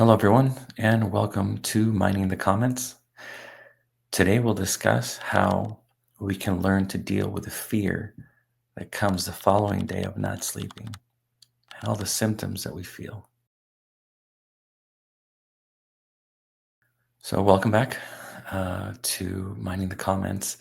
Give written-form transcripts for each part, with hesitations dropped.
Hello, everyone, and welcome to Mining the Comments. Today, we'll discuss how we can learn to deal with the fear that comes the following day of not sleeping and all the symptoms that we feel. So, welcome back to Mining the Comments.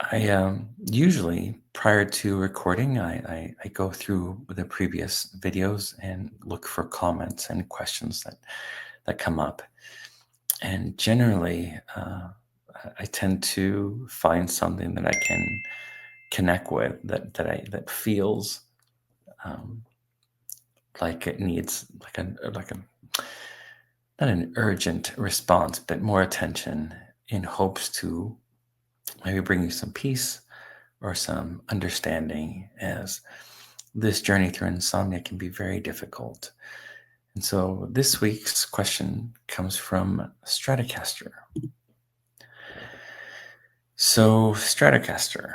I usually, prior to recording, I go through the previous videos and look for comments and questions that come up. And generally, I tend to find something that I can connect with that feels um, like it needs like a not an urgent response, but more attention in hopes to maybe bring you some peace or some understanding, as this journey through insomnia can be very difficult. And so this week's question comes from Stratocaster. So Stratocaster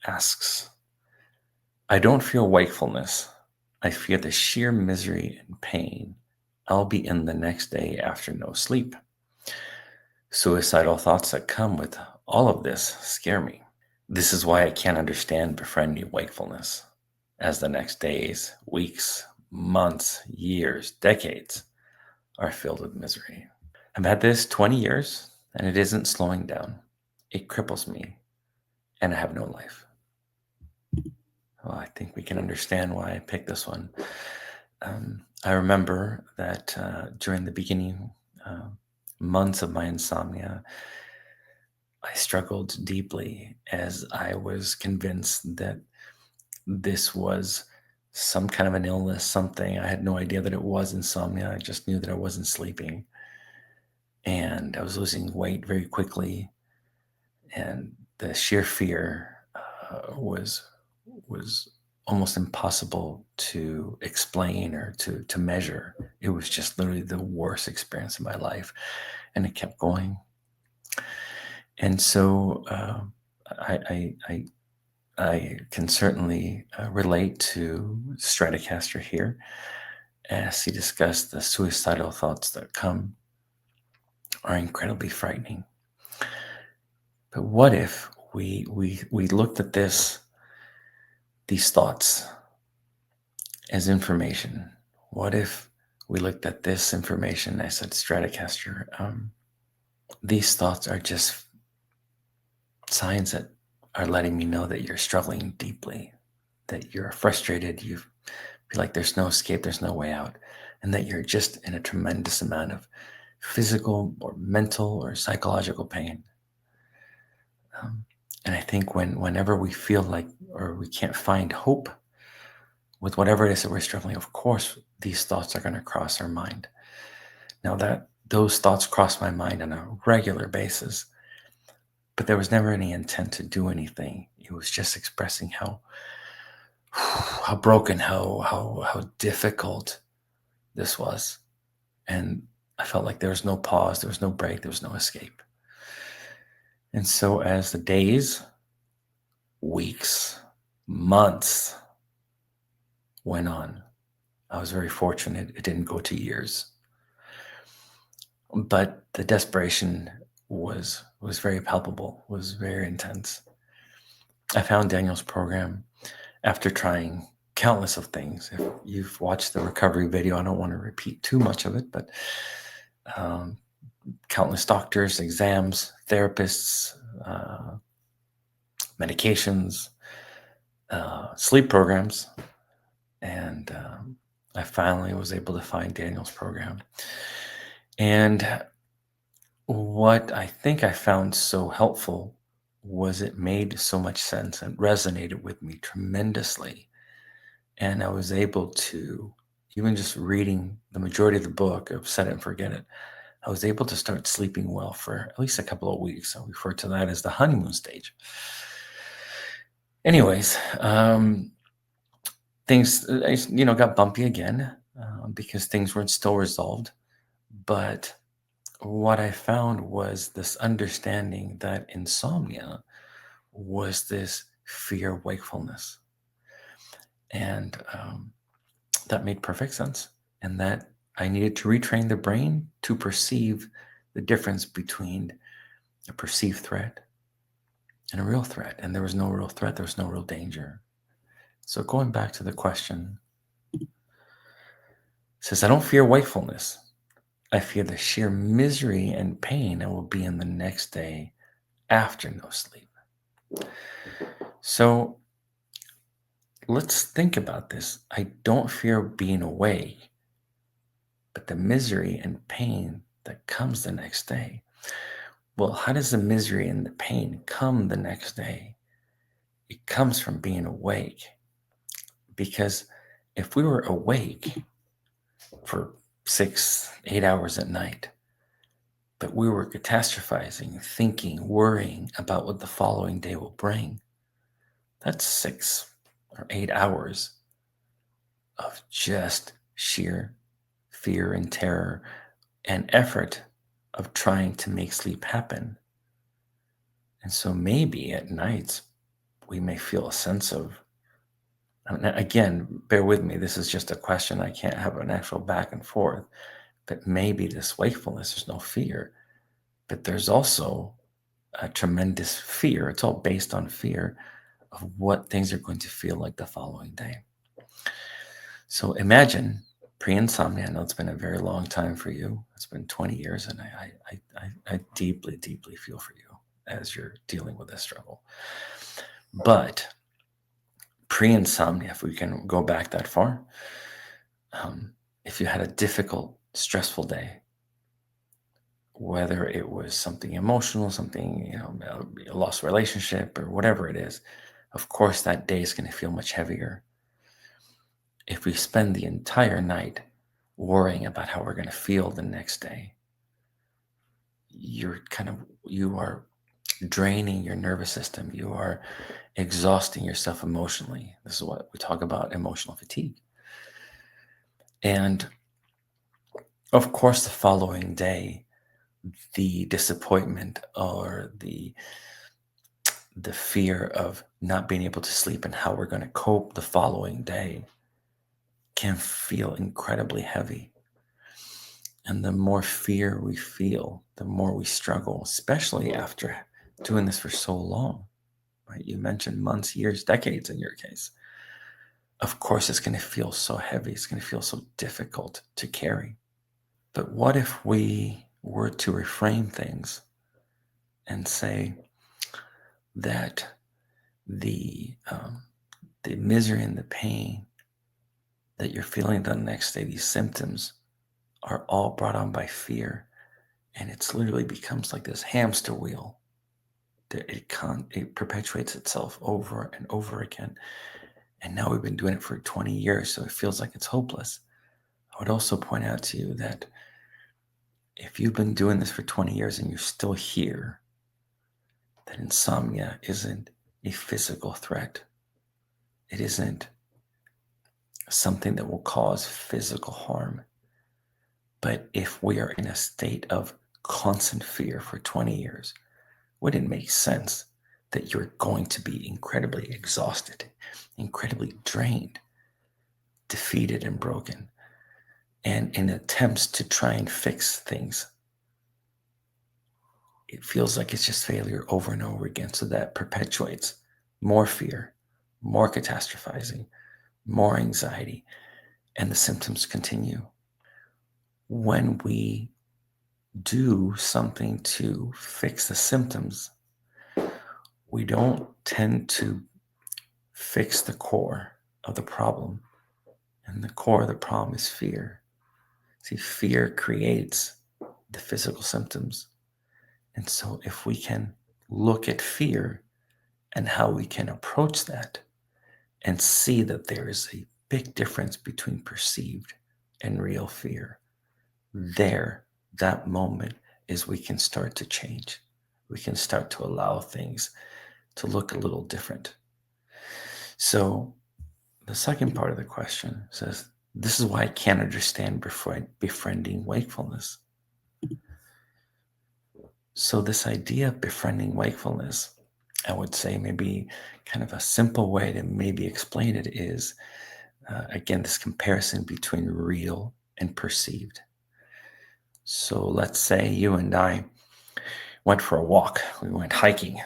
asks, I don't feel wakefulness. I feel the sheer misery and pain I'll be in the next day after no sleep. Suicidal thoughts that come with all of this scare me. This is why I can't understand befriending wakefulness, as the next days, weeks, months, years, decades are filled with misery. I've had this 20 years and it isn't slowing down. It cripples me and I have no life. Well, I think we can understand why I picked this one. I remember that during the beginning months of my insomnia, I struggled deeply as I was convinced that this was some kind of an illness, something. I had no idea that it was insomnia. I just knew that I wasn't sleeping. And I was losing weight very quickly. And the sheer fear was almost impossible to explain or to measure. It was just literally the worst experience of my life, and it kept going. And so I can certainly relate to Stratocaster here as he discussed the suicidal thoughts that come are incredibly frightening. But what if we looked at these thoughts as information? What if we looked at this information? I said, Stratocaster, these thoughts are just signs that are letting me know that you're struggling deeply, that you're frustrated, you feel like there's no escape, there's no way out, and that you're just in a tremendous amount of physical or mental or psychological pain. And I think whenever we feel like, or we can't find hope with whatever it is that we're struggling, of course, these thoughts are going to cross our mind. Now that those thoughts cross my mind on a regular basis, but there was never any intent to do anything. It was just expressing how broken, how difficult this was. And I felt like there was no pause, there was no break, there was no escape. And so as the days, weeks, months went on, I was very fortunate it didn't go to years. But the desperation was very palpable, was very intense. I found Daniel's program after trying countless of things. If you've watched the recovery video, I don't want to repeat too much of it, but countless doctors, exams, therapists, medications, sleep programs, and I finally was able to find Daniel's program. And what I think I found so helpful was it made so much sense and resonated with me tremendously. And I was able to, even just reading the majority of the book of Set It and Forget It, I was able to start sleeping well for at least a couple of weeks. I refer to that as the honeymoon stage. Anyways, things got bumpy again because things weren't still resolved. But what I found was this understanding that insomnia was this fear of wakefulness. And that made perfect sense. and that I needed to retrain the brain to perceive the difference between a perceived threat and a real threat. And there was no real threat, there was no real danger. So going back to the question, it says, I don't fear wakefulness. I fear the sheer misery and pain I will be in the next day after no sleep. So let's think about this. I don't fear being awake, but the misery and pain that comes the next day. Well, how does the misery and the pain come the next day? It comes from being awake. Because if we were awake for 6, 8 hours at night, but we were catastrophizing, thinking, worrying about what the following day will bring, that's 6 or 8 hours of just sheer fear and terror and effort of trying to make sleep happen. And so maybe at nights we may feel a sense of, again, bear with me, this is just a question. I can't have an actual back and forth, but maybe this wakefulness, there's no fear, but there's also a tremendous fear. It's all based on fear of what things are going to feel like the following day. So imagine pre-insomnia. I know it's been a very long time for you. It's been 20 years, and I deeply, deeply feel for you as you're dealing with this struggle. But pre-insomnia, if we can go back that far, if you had a difficult, stressful day, whether it was something emotional, something, a lost relationship or whatever it is, of course, that day is going to feel much heavier. If we spend the entire night worrying about how we're going to feel the next day, you are draining your nervous system. You are exhausting yourself emotionally. This is what we talk about, emotional fatigue. And of course, the following day, the disappointment or the fear of not being able to sleep and how we're going to cope the following day can feel incredibly heavy. And the more fear we feel, the more we struggle, especially after doing this for so long, right? You mentioned months, years, decades in your case. Of course, it's going to feel so heavy. It's going to feel so difficult to carry. But what if we were to reframe things and say that the misery and the pain that you're feeling the next day, these symptoms, are all brought on by fear, and it's literally becomes like this hamster wheel that it perpetuates itself over and over again. And now we've been doing it for 20 years, so it feels like it's hopeless. I would also point out to you that if you've been doing this for 20 years and you're still here, that insomnia isn't a physical threat. It isn't something that will cause physical harm. But if we are in a state of constant fear for 20 years, would it make sense that you're going to be incredibly exhausted, incredibly drained, defeated, and broken? And in attempts to try and fix things, it feels like it's just failure over and over again. So that perpetuates more fear, more catastrophizing, more anxiety, and the symptoms continue. When we do something to fix the symptoms, we don't tend to fix the core of the problem. And the core of the problem is fear. See, fear creates the physical symptoms. And so if we can look at fear and how we can approach that and see that there is a big difference between perceived and real fear, that moment is we can start to change. We can start to allow things to look a little different. So the second part of the question says, this is why I can't understand befriending wakefulness. So this idea of befriending wakefulness, I would say maybe kind of a simple way to maybe explain it is, again, this comparison between real and perceived. So let's say you and I went for a walk. We went hiking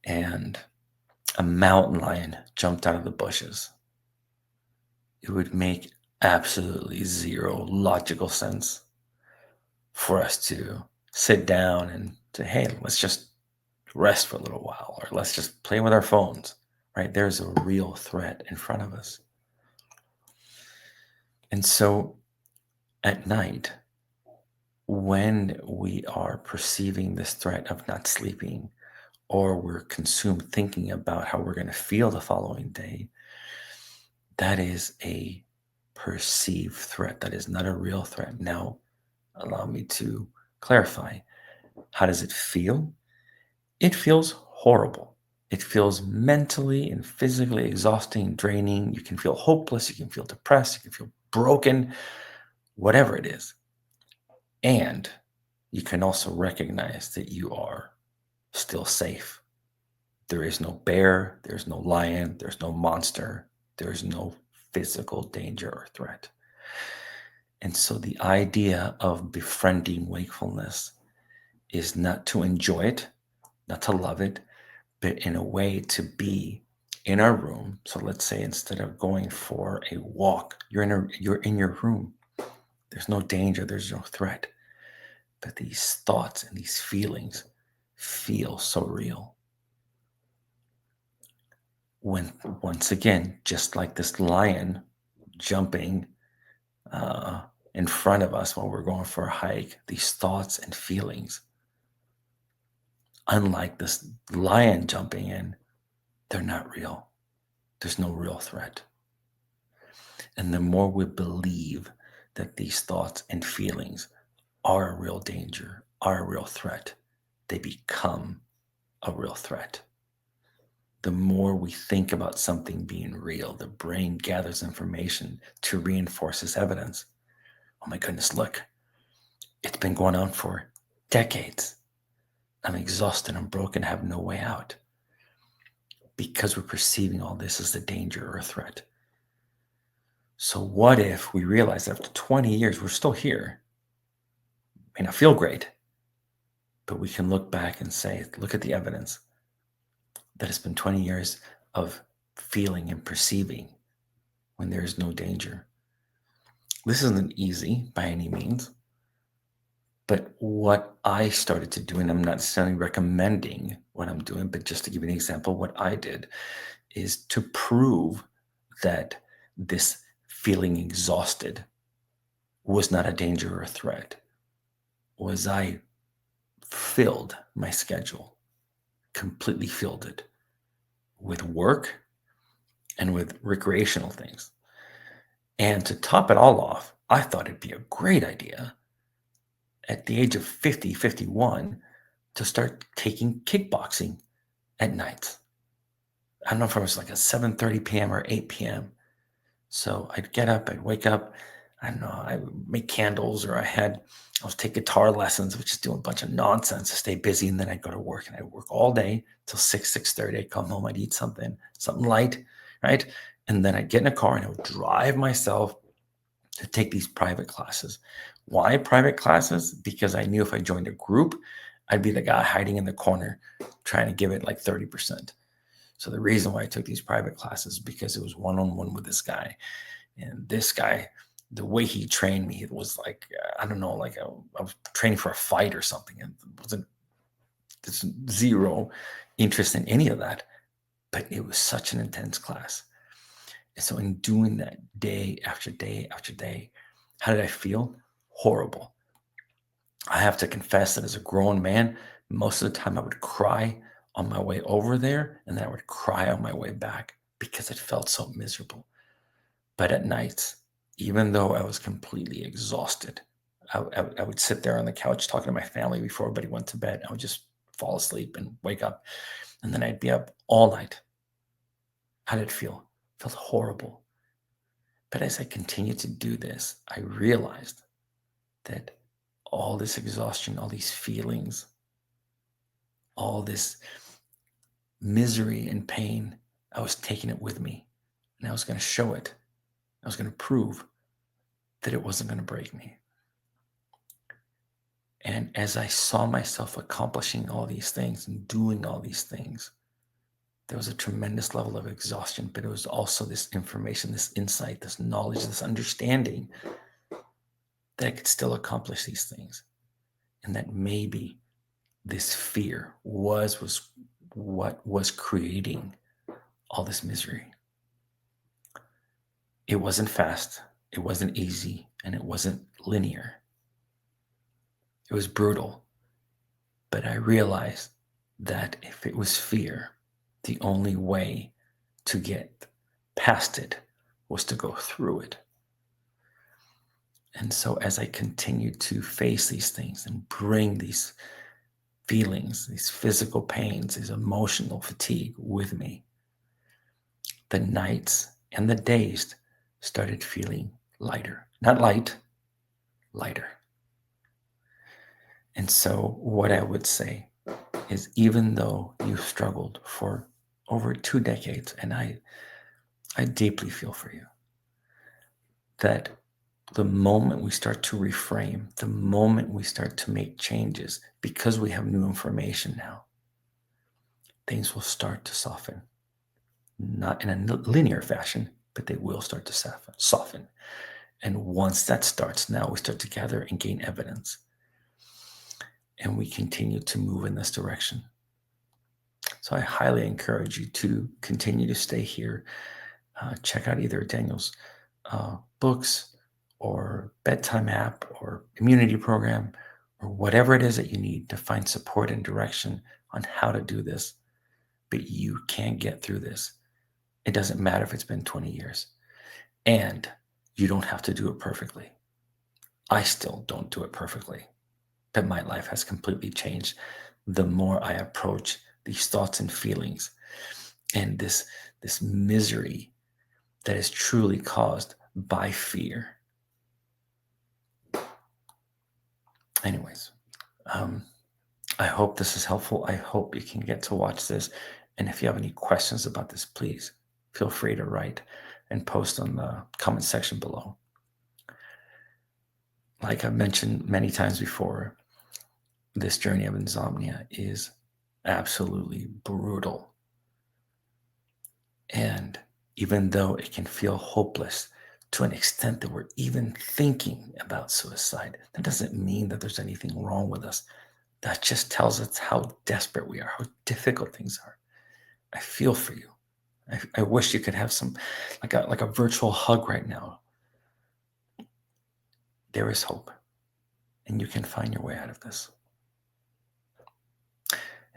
and a mountain lion jumped out of the bushes. It would make absolutely zero logical sense for us to sit down and say, hey, let's just rest for a little while, or let's just play with our phones, right? There's a real threat in front of us. And so at night, when we are perceiving this threat of not sleeping, or we're consumed thinking about how we're going to feel the following day, that is a perceived threat. That is not a real threat. Now, allow me to clarify. How does it feel? It feels horrible. It feels mentally and physically exhausting, draining. You can feel hopeless. You can feel depressed. You can feel broken, whatever it is. And you can also recognize that you are still safe. There is no bear, there's no lion, there's no monster, there's no physical danger or threat. And so the idea of befriending wakefulness is not to enjoy it, not to love it, but in a way to be in our room. So let's say instead of going for a walk, you're in your room. There's no danger, there's no threat. But these thoughts and these feelings feel so real. When once again, just like this lion jumping in front of us while we're going for a hike, these thoughts and feelings, unlike this lion jumping in, they're not real. There's no real threat. And the more we believe that these thoughts and feelings are a real danger, are a real threat, they become a real threat. The more we think about something being real, the brain gathers information to reinforce this evidence. Oh my goodness, look, it's been going on for decades. I'm exhausted, I'm broken, I have no way out. Because we're perceiving all this as a danger or a threat. So what if we realize after 20 years, we're still here? May not feel great, but we can look back and say, look at the evidence that it's been 20 years of feeling and perceiving when there is no danger. This isn't easy by any means, but what I started to do, and I'm not necessarily recommending what I'm doing, but just to give you an example, what I did is to prove that this feeling exhausted was not a danger or a threat, was I filled my schedule, completely filled it with work and with recreational things. And to top it all off, I thought it'd be a great idea at the age of 50, 51 to start taking kickboxing at night. I don't know if it was like a 7:30 p.m. or 8 p.m. So I'd get up, I'd wake up, I don't know, I would make candles, or I was take guitar lessons, which is doing a bunch of nonsense to stay busy. And then I'd go to work and I'd work all day till 6:30. I'd come home, I'd eat something light, right? And then I'd get in a car and I would drive myself to take these private classes. Why private classes? Because I knew if I joined a group, I'd be the guy hiding in the corner trying to give it like 30%. So the reason why I took these private classes is because it was one-on-one with this guy. And this guy, the way he trained me, it was like, I don't know, like I was training for a fight or something. And it wasn't, there's zero interest in any of that. But it was such an intense class. And so in doing that day after day after day, how did I feel? Horrible. I have to confess that as a grown man, most of the time I would cry on my way over there, and then I would cry on my way back because it felt so miserable. But at nights, even though I was completely exhausted, I would sit there on the couch talking to my family before everybody went to bed. I would just fall asleep and wake up, and then I'd be up all night. How did it feel? It felt horrible. But as I continued to do this, I realized that all this exhaustion, all these feelings, all this misery and pain, I was taking it with me, and I was going to show it. I was going to prove that it wasn't going to break me. And as I saw myself accomplishing all these things and doing all these things, there was a tremendous level of exhaustion, but it was also this information, this insight, this knowledge, this understanding that I could still accomplish these things. And that maybe this fear was what was creating all this misery. It wasn't fast, it wasn't easy, and it wasn't linear. It was brutal. But I realized that if it was fear, the only way to get past it was to go through it. And so as I continued to face these things and bring these feelings, these physical pains, these emotional fatigue with me, the nights and the days started feeling lighter. Not light, lighter. And so what I would say is, even though you've struggled for over 2 decades, and I deeply feel for you, that the moment we start to reframe, the moment we start to make changes, because we have new information now, things will start to soften. Not in a linear fashion, but they will start to soften. And once that starts, now we start to gather and gain evidence. And we continue to move in this direction. So I highly encourage you to continue to stay here. Check out either Daniel's books or BedTyme app or immunity program, or whatever it is that you need to find support and direction on how to do this. But you can get through this. It doesn't matter if it's been 20 years. And you don't have to do it perfectly. I still don't do it perfectly. But my life has completely changed the more I approach these thoughts and feelings and this misery that is truly caused by fear. Anyways, I hope this is helpful. I hope you can get to watch this. And if you have any questions about this, please feel free to write and post on the comment section below. Like I've mentioned many times before, this journey of insomnia is absolutely brutal. And even though it can feel hopeless to an extent that we're even thinking about suicide, that doesn't mean that there's anything wrong with us. That just tells us how desperate we are, how difficult things are. I feel for you. I wish you could have some, like a virtual hug right now. There is hope, and you can find your way out of this.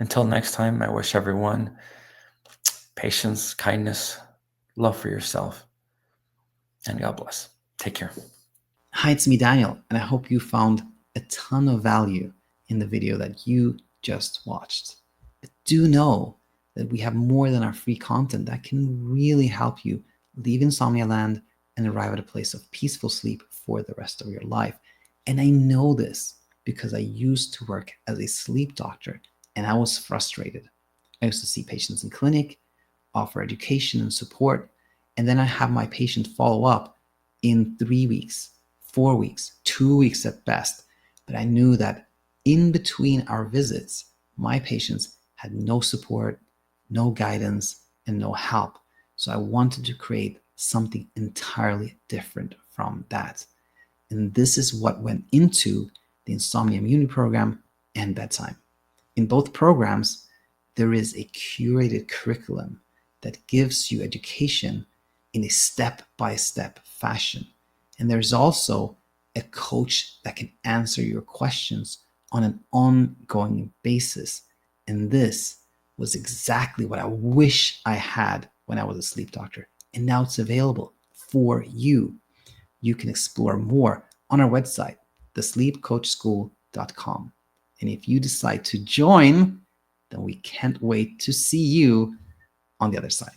Until next time, I wish everyone patience, kindness, love for yourself, and God bless. Take care. Hi, it's me, Daniel, and I hope you found a ton of value in the video that you just watched. But do know that we have more than our free content that can really help you leave insomnia land and arrive at a place of peaceful sleep for the rest of your life. And I know this because I used to work as a sleep doctor, and I was frustrated. I used to see patients in clinic, offer education and support, and then I have my patient follow up in 3 weeks, 4 weeks, 2 weeks at best. But I knew that in between our visits, my patients had no support, no guidance, and no help. So I wanted to create something entirely different from that. And this is what went into the Insomnia Immunity program and BedTyme. In both programs, there is a curated curriculum that gives you education in a step-by-step fashion. And there's also a coach that can answer your questions on an ongoing basis. And this was exactly what I wish I had when I was a sleep doctor. And now it's available for you. You can explore more on our website, thesleepcoachschool.com. And if you decide to join, then we can't wait to see you on the other side.